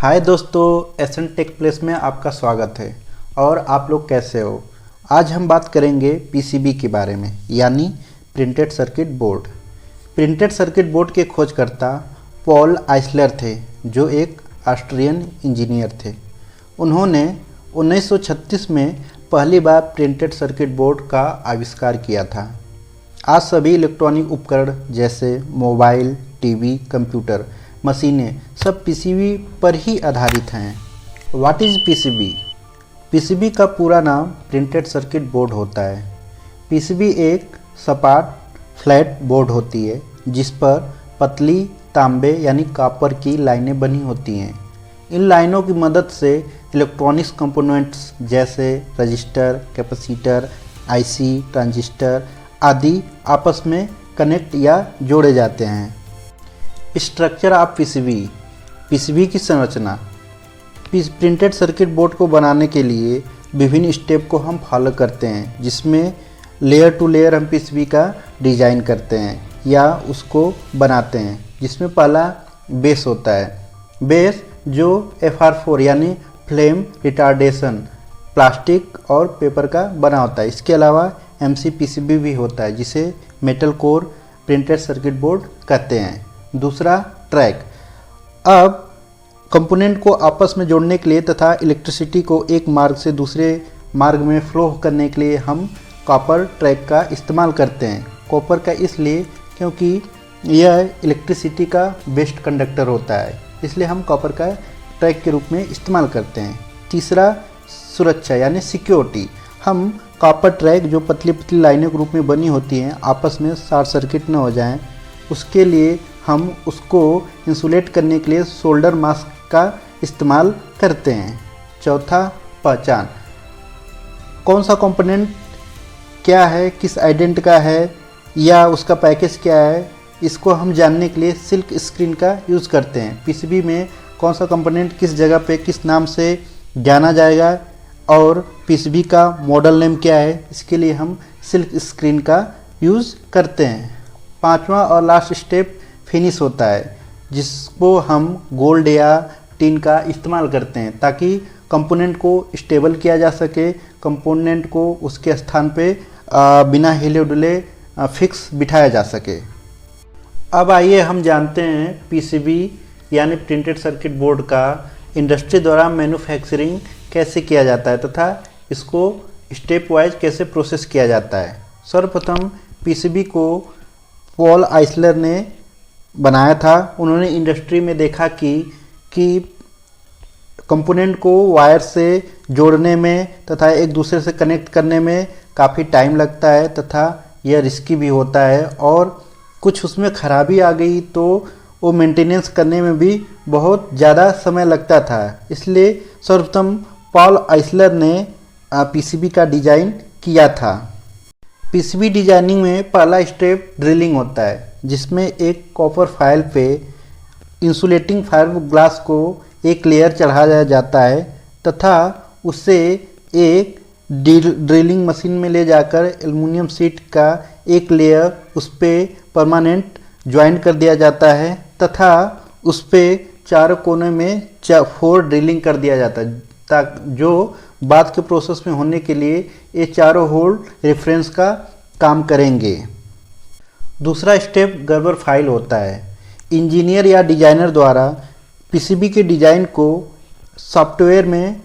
हाय दोस्तों, एसन take place में आपका स्वागत है। और आप लोग कैसे हो? आज हम बात करेंगे पीसीबी के बारे में, यानी printed circuit board. Printed circuit board के खोजकर्ता पॉल आइसलर थे, जो एक ऑस्ट्रियन इंजीनियर थे। उन्होंने 1936 में पहली बार प्रिंटेड सर्किट बोर्ड का आविष्कार किया था। आज सभी इलेक्ट्रॉनिक उपकरण जैसे मोबाइल, टीवी, कंप्यूटर, मशीनें सब पीसीबी पर ही आधारित हैं। What is PCB? पीसीबी का पूरा नाम प्रिंटेड सर्किट बोर्ड होता है। पीसीबी एक सपाट फ्लैट बोर्ड होती है जिस पर पतली तांबे यानी कॉपर की लाइनें बनी होती हैं। इन लाइनों की मदद से इलेक्ट्रॉनिक्स कंपोनेंट्स जैसे रजिस्टर, कैपेसिटर, आईसी, ट्रांजिस्टर आदि आपस में कनेक्ट या जोड़े जाते हैं। स्ट्रक्चर ऑफ पीसीबी की संरचना। प्रिंटेड सर्किट बोर्ड को बनाने के लिए विभिन्न स्टेप को हम फॉलो करते हैं, जिसमें लेयर टू लेयर हम पीसीबी का डिज़ाइन करते हैं या उसको बनाते हैं। जिसमें पहला बेस होता है। बेस जो FR4 यानी फ्लेम रिटार्डेशन प्लास्टिक और पेपर का बना होता है। इसके अलावा MCPCB भी होता है, जिसे metal core printed circuit board कहते हैं। दूसरा ट्रैक। अब कंपोनेंट को आपस में जोड़ने के लिए तथा इलेक्ट्रिसिटी को एक मार्ग से दूसरे मार्ग में फ्लो करने के लिए हम कॉपर ट्रैक का इस्तेमाल करते हैं। कॉपर का इसलिए क्योंकि यह इलेक्ट्रिसिटी का बेस्ट कंडक्टर होता है, इसलिए हम कॉपर का ट्रैक के रूप में इस्तेमाल करते हैं। तीसरा सुरक्षा यानी सिक्योरिटी। हम कॉपर ट्रैक जो पतली पतली लाइनों के रूप में बनी होती हैं आपस में शॉर्ट सर्किट न हो जाएं, उसके लिए हम उसको इंसुलेट करने के लिए सोल्डर मास्क का इस्तेमाल करते हैं। चौथा पहचान। कौन सा कंपोनेंट क्या है, किस आइडेंट का है या उसका पैकेज क्या है, इसको हम जानने के लिए सिल्क स्क्रीन का यूज़ करते हैं। पीसीबी में कौन सा कंपोनेंट किस जगह पे किस नाम से जाना जाएगा और पीसीबी का मॉडल नेम क्या है, इसके लिए हम सिल्क स्क्रीन का यूज़ करते हैं। पांचवा और लास्ट स्टेप फिनिश होता है, जिसको हम गोल्ड या टिन का इस्तेमाल करते हैं ताकि कंपोनेंट को स्टेबल किया जा सके, कंपोनेंट को उसके स्थान पे बिना हिले डुले फिक्स बिठाया जा सके। अब आइए हम जानते हैं पीसीबी यानी प्रिंटेड सर्किट बोर्ड का इंडस्ट्री द्वारा मैन्युफैक्चरिंग कैसे किया जाता है तथा इसको स्टेप वाइज कैसे प्रोसेस किया जाता है। सर्वप्रथम पीसीबी को पॉल आइसलर ने बनाया था। उन्होंने इंडस्ट्री में देखा कि कंपोनेंट को वायर से जोड़ने में तथा एक दूसरे से कनेक्ट करने में काफ़ी टाइम लगता है तथा यह रिस्की भी होता है, और कुछ उसमें खराबी आ गई तो वो मेंटेनेंस करने में भी बहुत ज़्यादा समय लगता था। इसलिए सर्वप्रथम पॉल आइसलर ने पीसीबी का डिज़ाइन किया था। पीसीबी डिजाइनिंग में पहला स्टेप ड्रिलिंग होता है, जिसमें एक कॉपर फाइल पे इंसुलेटिंग फाइबर ग्लास को एक लेयर चढ़ाया जाता है तथा उसे एक ड्रिलिंग मशीन में ले जाकर एल्युमिनियम शीट का एक लेयर उस पर परमानेंट ज्वाइन कर दिया जाता है तथा उस पर चारों कोने में 4 ड्रिलिंग कर दिया जाता है, ताकि जो बाद के प्रोसेस में होने के लिए ये चारों होल रेफरेंस का काम करेंगे। दूसरा स्टेप गर्बर फाइल होता है। इंजीनियर या डिजाइनर द्वारा पीसीबी के डिज़ाइन को सॉफ्टवेयर में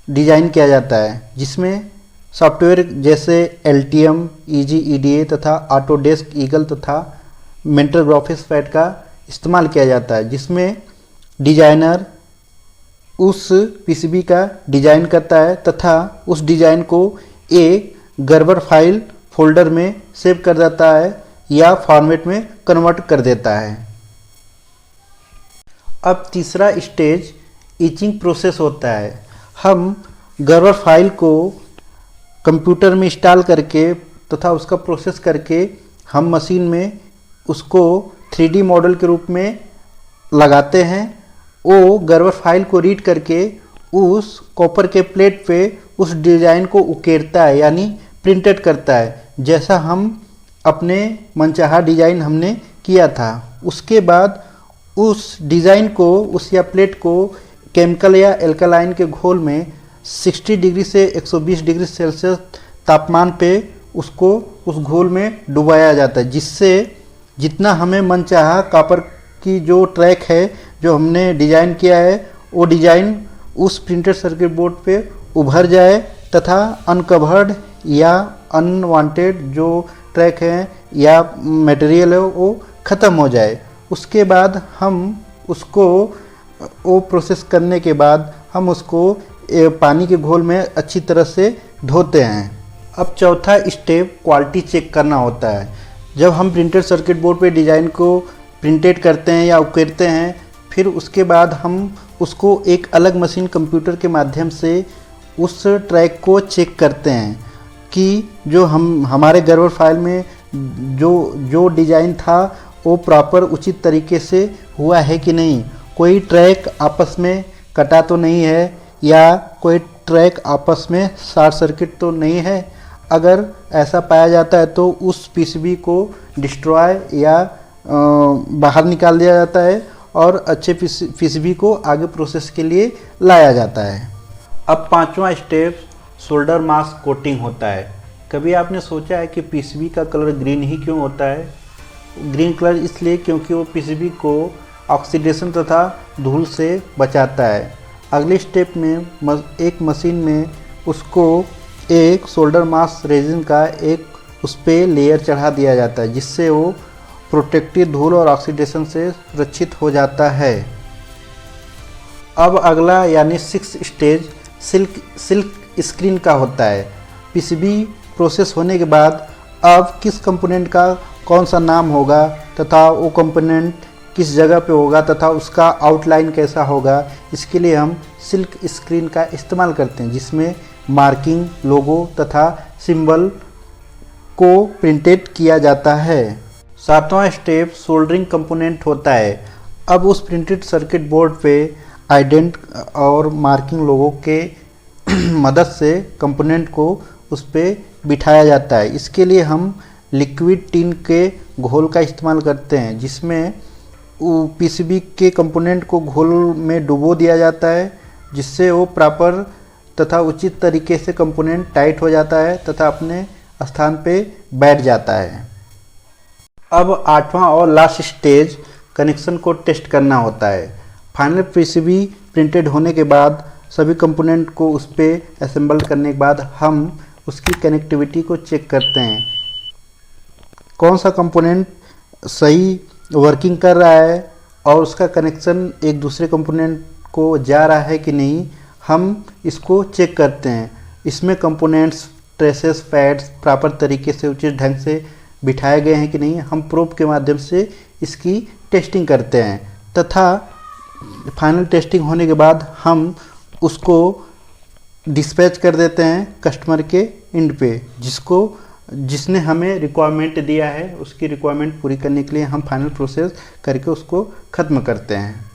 डिज़ाइन किया जाता है, जिसमें सॉफ्टवेयर जैसे LTM, EG EDA तथा ऑटोडेस्क ईगल तथा मेंटल ग्राफिक्स पैड का इस्तेमाल किया जाता है, जिसमें डिजाइनर उस पीसीबी का डिज़ाइन करता है तथा उस डिज़ाइन को एक गर्बर फाइल फोल्डर में सेव कर देता है या फॉर्मेट में कन्वर्ट कर देता है। अब तीसरा स्टेज इचिंग प्रोसेस होता है। हम गर्बर फाइल को कंप्यूटर में इंस्टॉल करके तथा उसका प्रोसेस करके हम मशीन में उसको 3D मॉडल के रूप में लगाते हैं। वो गर्बर फाइल को रीड करके उस कॉपर के प्लेट पे उस डिज़ाइन को उकेरता है यानी प्रिंटेड करता है, जैसा हम अपने मनचाहा डिज़ाइन हमने किया था। उसके बाद उस डिज़ाइन को, उस या प्लेट को केमिकल या एल्कलाइन के घोल में 60 डिग्री से 120 डिग्री सेल्सियस तापमान पे उसको उस घोल में डुबाया जाता है, जिससे जितना हमें मनचाहा कॉपर की जो ट्रैक है जो हमने डिज़ाइन किया है वो डिज़ाइन उस प्रिंटेड सर्किट बोर्ड पे उभर जाए तथा अनकवर्ड या अनवांटेड जो ट्रैक है या मटेरियल है वो ख़त्म हो जाए। उसके बाद हम उसको वो प्रोसेस करने के बाद हम उसको पानी के घोल में अच्छी तरह से धोते हैं। अब चौथा स्टेप क्वालिटी चेक करना होता है। जब हम प्रिंटेड सर्किट बोर्ड पे डिज़ाइन को प्रिंटेड करते हैं या उकेरते हैं, फिर उसके बाद हम उसको एक अलग मशीन कंप्यूटर के माध्यम से उस ट्रैक को चेक करते हैं कि जो हमारे गर्वर फाइल में जो डिज़ाइन था वो प्रॉपर उचित तरीके से हुआ है कि नहीं, कोई ट्रैक आपस में कटा तो नहीं है या कोई ट्रैक आपस में शॉर्ट सर्किट तो नहीं है। अगर ऐसा पाया जाता है तो उस पीसीबी को डिस्ट्रॉय या बाहर निकाल दिया जाता है और अच्छे पीसीबी को आगे प्रोसेस के लिए लाया जाता है। अब पांचवा स्टेप सोल्डर मास्क कोटिंग होता है। कभी आपने सोचा है कि पीसीबी का कलर ग्रीन ही क्यों होता है? ग्रीन कलर इसलिए क्योंकि वो पीसीबी को ऑक्सीडेशन तथा धूल से बचाता है। अगले स्टेप में एक मशीन में उसको एक सोल्डर मास्क रेजिन का एक उस पर लेयर चढ़ा दिया जाता है, जिससे वो प्रोटेक्टिव धूल और ऑक्सीडेशन से सुरक्षित हो जाता है। अब अगला यानी 6 स्टेज सिल्क स्क्रीन का होता है। पीसीबी प्रोसेस होने के बाद अब किस कंपोनेंट का कौन सा नाम होगा तथा वो कंपोनेंट किस जगह पे होगा तथा उसका आउटलाइन कैसा होगा, इसके लिए हम सिल्क स्क्रीन का इस्तेमाल करते हैं, जिसमें मार्किंग, लोगो तथा सिंबल को प्रिंटेड किया जाता है। 7वां स्टेप सोल्डरिंग कंपोनेंट होता है। अब उस प्रिंटेड सर्किट बोर्ड पे आइडेंट और मार्किंग लोगो के मदद से कंपोनेंट को उस पर बिठाया जाता है। इसके लिए हम लिक्विड टिन के घोल का इस्तेमाल करते हैं, जिसमें पीसीबी के कंपोनेंट को घोल में डुबो दिया जाता है, जिससे वो प्रॉपर तथा उचित तरीके से कंपोनेंट टाइट हो जाता है तथा अपने स्थान पे बैठ जाता है। अब 8वां और लास्ट स्टेज कनेक्शन को टेस्ट करना होता है। फाइनल पीसीबी प्रिंटेड होने के बाद सभी कंपोनेंट को उस पर असेंबल करने के बाद हम उसकी कनेक्टिविटी को चेक करते हैं, कौन सा कंपोनेंट सही वर्किंग कर रहा है और उसका कनेक्शन एक दूसरे कंपोनेंट को जा रहा है कि नहीं, हम इसको चेक करते हैं। इसमें कंपोनेंट्स, ट्रेसेस, पैड्स प्रॉपर तरीके से उचित ढंग से बिठाए गए हैं कि नहीं, हम प्रोब के माध्यम से इसकी टेस्टिंग करते हैं तथा फाइनल टेस्टिंग होने के बाद हम उसको डिस्पैच कर देते हैं कस्टमर के एंड पे, जिसने हमें रिक्वायरमेंट दिया है उसकी रिक्वायरमेंट पूरी करने के लिए हम फाइनल प्रोसेस करके उसको ख़त्म करते हैं।